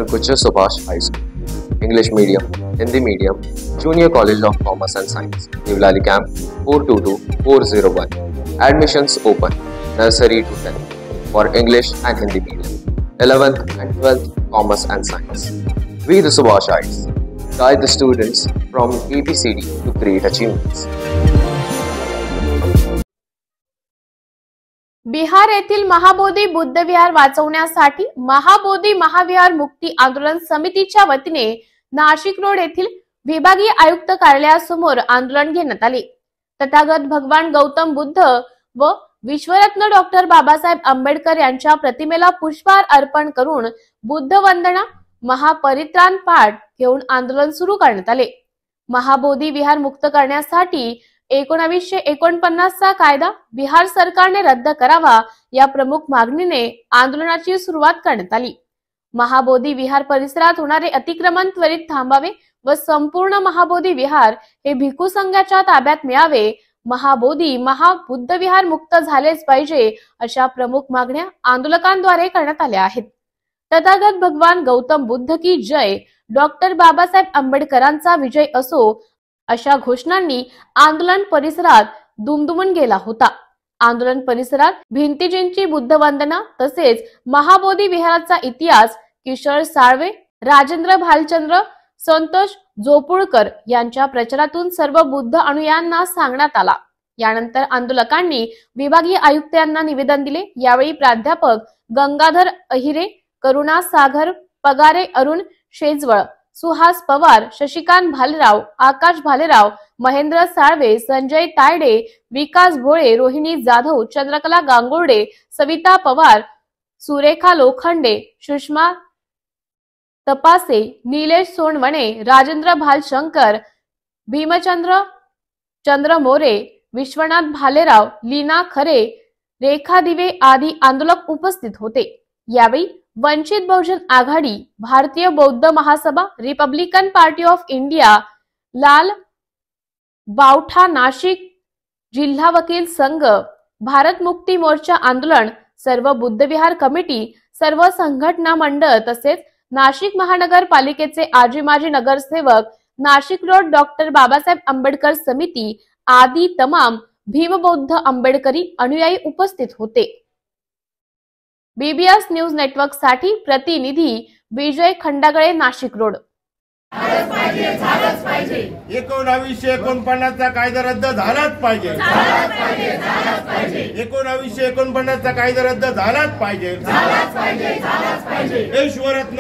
Kuchar Subhash High School, English medium, Hindi medium, Junior College of Commerce and Science, New Lally Camp 422401. Admissions open, nursery to 10th for English and Hindi medium, 11th and 12th Commerce and Science. We the Subhashites guide the students from ABCD to great achievements. Bihar येथील महाबोधी बुद्ध विहार वाचवण्यासाठी महाबोधी महाविहार मुक्ती आंदोलन समितीच्या वतीने Nashik road येथील विभागीय आयुक्त कार्यालयासमोर आंदोलन घेण्यात आले। तथागत भगवान गौतम बुद्ध व विश्वरत्न डॉक्टर बाबासाहेब आंबेडकर यांच्या प्रतिमेला पुष्पहार अर्पण करून बुद्ध वंदना महापरित्राण पाठ घेऊन आंदोलन सुरू करण्यात आले। महाबोधी विहार मुक्त करण्यासाठी 1949 चा कायदा बिहार सरकारने रद्द करावा या प्रमुख मागणीने आंदोलनाची सुरुवात करण्यात आली। महाबोधी विहार परिसरात होणारे अतिक्रमण त्वरित थांबावे व संपूर्ण महाबोधी विहार हे भिक्खू संघाच्या ताब्यात मिळावे, महाबोधी महाबुद्ध विहार मुक्त झालेच पाहिजे अशा प्रमुख मागण्या आंदोलकांद्वारे करण्यात आल्या आहेत। तथागत भगवान गौतम बुद्ध की जय, डॉक्टर बाबासाहेब आंबेडकरांचा विजय असो अशा घोषणांनी आंदोलन परिसरात दुमदुमून गेला होता। आंदोलन परिसरात भिंतीजींची बुद्ध वंदना तसेच महाबोधी विहाराचा इतिहास किशोर साळवे, राजेंद्र भालचंद्र, संतोष जोपुळकर यांच्या प्रचारातून सर्व बुद्ध अनुयायांना सांगण्यात आला। यानंतर आंदोलकांनी विभागीय आयुक्त यांना निवेदन दिले। यावेळी प्राध्यापक गंगाधर अहिरे, करुणा सागर पगारे, अरुण शेजवळ, सुहास पवार, शशिकांत भालेराव, आकाश भालेराव, महेंद्र साळवे, संजय तायडे, विकास भोळे, रोहिणी जाधव, चंद्रकला गांगुर्डे, सविता पवार, सुरेखा लोखंडे, सुषमा तपासे, निलेश सोनवणे, राजेंद्र भालशंकर, भीमचंद्र चंद्र मोरे, विश्वनाथ भालेराव, लीना खरे, रेखा दिवे आदी आंदोलक उपस्थित होते। यावेळी वंचित बहुजन आघाडी, भारतीय बौद्ध महासभा, रिपब्लिकन पार्टी ऑफ इंडिया, लाल बावठा नाशिक जिल्हा वकील संघ, भारत मुक्ती मोर्चा आंदोलन, सर्व बुद्ध विहार कमिटी, सर्व संघटना मंडळ तसेच नाशिक महानगरपालिकेचे आजी माजी नगरसेवक, नाशिक रोड डॉक्टर बाबासाहेब आंबेडकर समिती आदी तमाम भीमबौद्ध आंबेडकरी अनुयायी उपस्थित होते। बीबीएस न्यूज नेटवर्क साठी प्रतिनिधी विजय खंडागळे, नाशिक रोड। 1949 चा कायदा रद्द झालाच पाहिजे। 1949 चा कायदा रद्द झालाच पाहिजे। विश्वरत्न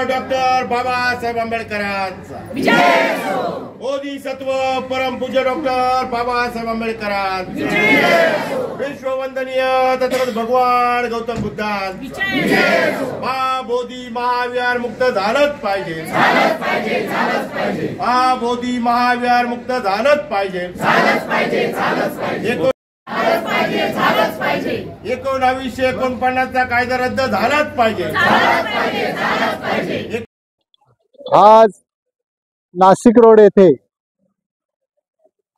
डॉक्टर बाबासाहेब आंबेडकरांचा बोधिसत्व परमपूज्य डॉक्टर बाबासाहेब आंबेडकरांचा विश्ववंदनीय तथागत भगवान गौतम बुद्धांचा महाबोधी महाविहार मुक्त झालंच पाहिजे। महाबोधी महाविहार मुक्त झालंच पाहिजे। 1949 चा कायदा रद्द झालाच पाहिजे। आज नाशिक रोड येथे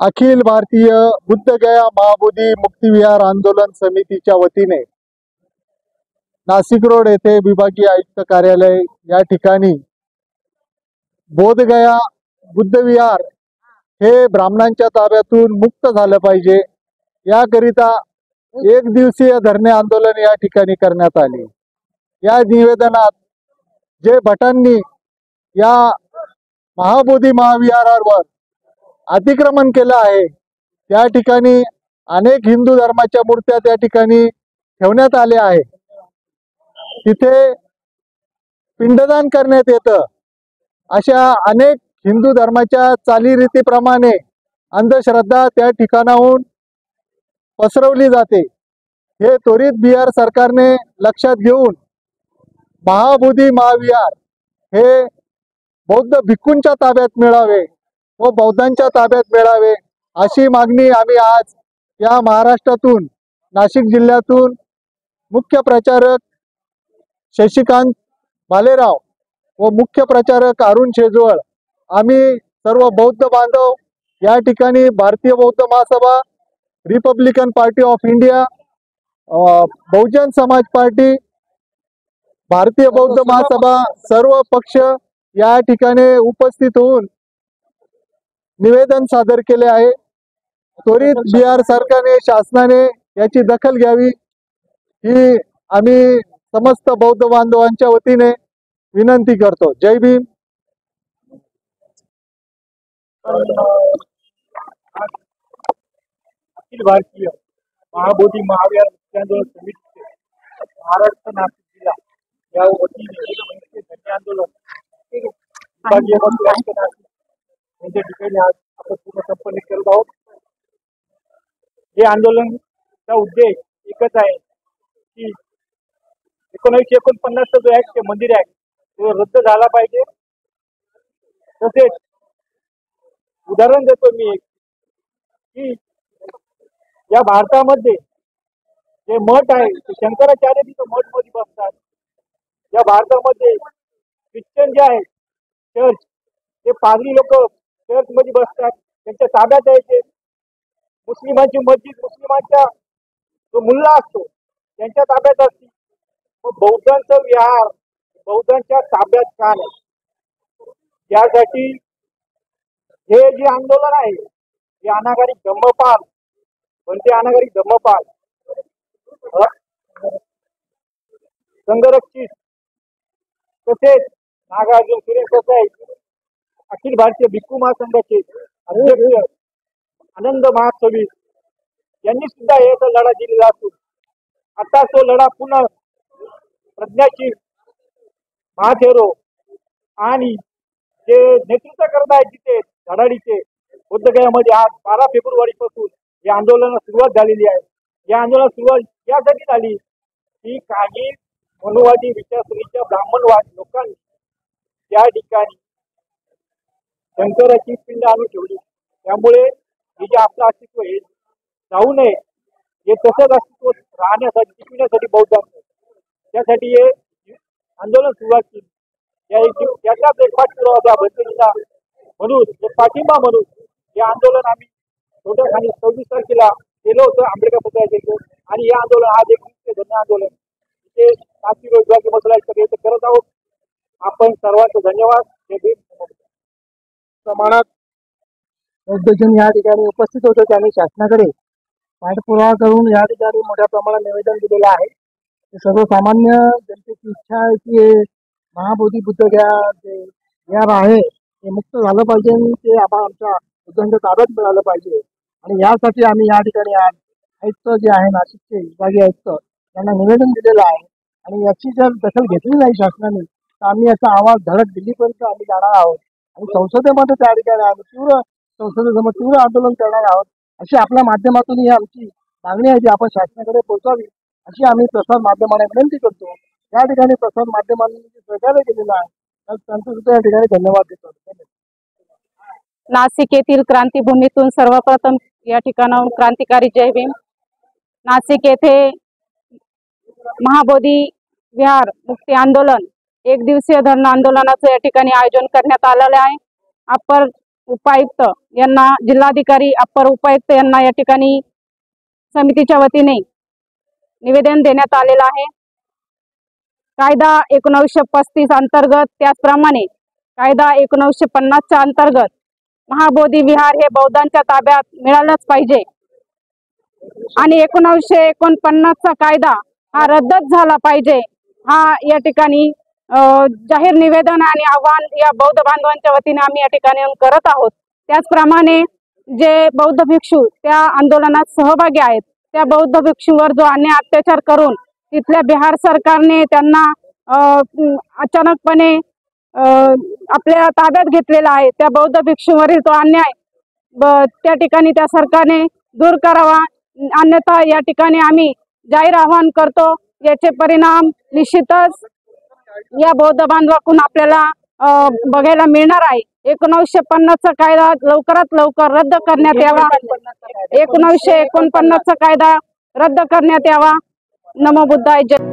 अखिल भारतीय बुद्ध गया महाबोधी मुक्ती विहार आंदोलन समितीच्या वतीने नाशिक रोड येथे विभागीय आयुक्त कार्यालय या ठिकाणी बोधगया बुद्ध विहार हे ब्राह्मणांच्या ताब्यातून मुक्त झालं पाहिजे याकरिता एक दिवसीय धरणे आंदोलन या ठिकाणी करण्यात आले। या निवेदनात जे भटांनी या महाबोधी महाविहारावर अतिक्रमण केलं आहे त्या ठिकाणी अनेक हिंदू धर्माच्या मूर्त्या त्या ठिकाणी ठेवण्यात आल्या आहे। तिथे पिंडदान करण्यात येतं। अशा अनेक हिंदू धर्माच्या चालीरीतीप्रमाणे अंधश्रद्धा त्या ठिकाणाहून पसरवली जाते। हे त्वरित बिहार सरकारने लक्षात घेऊन महाबोधी महाविहार हे बौद्ध भिक्खूंच्या ताब्यात मिळावे व बौद्धांच्या ताब्यात मिळावे अशी मागणी आम्ही आज या महाराष्ट्रातून नाशिक जिल्ह्यातून मुख्य प्रचारक शशिकांत भालेराव व मुख्य प्रचारक अरुण शेजवळ आम्ही सर्व बौद्ध बांधव या ठिकाणी भारतीय बौद्ध महासभा, Republican party of India, Bahujan Samaj party भारतीय बौद्ध महासभा सर्व पक्ष या ठिकाणी उपस्थित होऊन निवेदन सादर केले आहे। त्वरित बिहार सरकारने शासनाने याची दखल घ्यावी ही आम्ही समस्त बौद्ध बांधवांच्या वतीने विनंती करतो। जय भीम। अखिल भारतीय महाबोधी महाविहार मुक्ती आंदोलन समितीचे महाराष्ट्र नाशिक जिल्हा या वतीने धन्य आंदोलन विभागीय मंत्री नाशिक यांच्या ठिकाणी आज आपण पूर्ण संपन्न करत आहोत। हे आंदोलनचा उद्देश एकच आहे की 1949 जो ऍक्ट मंदिर ऍक्ट तो रद्द झाला पाहिजे। तसेच उदाहरण देतो मी एक की या भारतामध्ये जे मठ आहे ते शंकराचार्य तिथं मठ मध्ये बसतात। या भारतामध्ये ख्रिश्चन जे आहे चर्च ते पादरी लोक चर्च मध्ये बसतात, त्यांच्या ताब्यात आहे ते। मुस्लिमांची मस्जिद मुस्लिमांच्या जो मुल्ला असतो त्यांच्या ताब्यात असते। मग बौद्धांचं विहार बौद्धांच्या ताब्यात का नाही? यासाठी हे जे आंदोलन आहे हे अनागारी धम्मपाल म्हणते, अनागारी धम्मपाल संघरक्षित तसेच नागार्जुन सुरेश देसाई अखिल भारतीय भिक्खू महासंघाचे अध्यक्ष आनंद महासवी यांनी सुद्धा याचा लढा दिलेला असून आता तो लढा पुन्हा प्रज्ञाशील महाथेरो आणि जे नेतृत्व करत आहेत तिथे धडाडीचे बुद्धगयामध्ये आज 12 फेब्रुवारी पासून या आंदोलनाला सुरुवात झालेली आहे। या आंदोलनाला सुरुवात यासाठी झाली की काही मनुवादी विचारसरणीच्या ब्राह्मणवाद लोकांनी या ठिकाणी शंकराची पिंड आणून ठेवली। त्यामुळे हे जे आपलं अस्तित्व हे जाऊ नये, हे तसंच अस्तित्व राहण्यासाठी टिकविण्यासाठी बौद्धांनी त्यासाठी हे आंदोलन सुरुवात केली। याचाच एक पाठपुरावा त्या भद्रजीला म्हणून एक पाठिंबा म्हणून हे आंदोलन आम्ही छोट्या खाली 26 तारखेला केलं होतं आंबेडकर पुतळ्याच्या आणि हे आंदोलन आज एक धन्य आंदोलन इथे नाशिक विभागीय मंत्रालयात करत आहोत। आपण सर्वांचे धन्यवाद। प्रमाणात बौद्धजन या ठिकाणी उपस्थित होते, त्यांनी शासनाकडे पाठपुरावा करून या ठिकाणी मोठ्या प्रमाणात निवेदन दिलेलं आहे। सर्वसामान्य जनतेची इच्छा आहे की हे महाबोधी बुद्धगया जे विहार आहे ते मुक्त झालं पाहिजे आणि ते आमच्या बुद्धांच्या ताब्यात मिळालं पाहिजे। आणि यासाठी आम्ही या ठिकाणी आज आयुक्त जे आहे नाशिकचे विभागीय आयुक्त त्यांना निवेदन दिलेलं आहे आणि याची जर दखल घेतली नाही शासनाने तर आम्ही याचा आवाज धडक दिल्लीपर्यंत आम्ही जाणार आहोत आणि संसदेमध्ये त्या ठिकाणी आम्ही संसदेसमोर तीव्र आंदोलन करणार आहोत। अशी आपल्या माध्यमातून ही आमची मागणी आहे जी आपण शासनाकडे पोहोचावी अशी आम्ही प्रसार माध्यमांना विनंती करतो। या ठिकाणी प्रसार माध्यमांनी सहकार्य केलेलं आहे तर त्यांचं सुद्धा या ठिकाणी धन्यवाद देतो। नाशिक येथील क्रांतीभूमीतून सर्वप्रथम या ठिकाणाहून क्रांतिकारी जय भीम। नाशिक येथे महाबोधी विहार मुक्ती आंदोलन एक दिवसीय धरणं आंदोलनाचं या ठिकाणी आयोजन करण्यात आलेलं आहे। अप्पर उपायुक्त यांना जिल्हाधिकारी अप्पर उपायुक्त यांना या ठिकाणी समितीच्या वतीने निवेदन देण्यात आलेलं आहे। कायदा 1935 अंतर्गत त्याचप्रमाणे कायदा 1950 च्या अंतर्गत महाबोधी विहार हे बौद्धांच्या ताब्यात मिळालंच पाहिजे आणि 1949 चा कायदा हा रद्दच झाला पाहिजे हा या ठिकाणी जाहीर निवेदन आणि आव्हान या बौद्ध बांधवांच्या वतीने आम्ही या ठिकाणी करत आहोत। त्याचप्रमाणे जे बौद्ध भिक्षू त्या आंदोलनात सहभागी आहेत त्या बौद्ध भिक्षूवर जो अन्याय अत्याचार करून तिथल्या बिहार सरकारने त्यांना अचानकपणे आपल्या ताब्यात घेतलेला आहे, त्या बौद्ध भिक्षूवरील तो अन्याय त्या ठिकाणी त्या सरकारने दूर करावा, अन्यथा या ठिकाणी आम्ही जाहीर आवाहन करतो। याचे परिणाम निश्चितच या बौद्ध बांधवाकडून आपल्याला बघायला मिळणार आहे। 1950 चा कायदा लवकरात लवकर रद्द करण्यात यावा। 1949 चा कायदा रद्द करण्यात यावा। नमो बुद्धाय जय।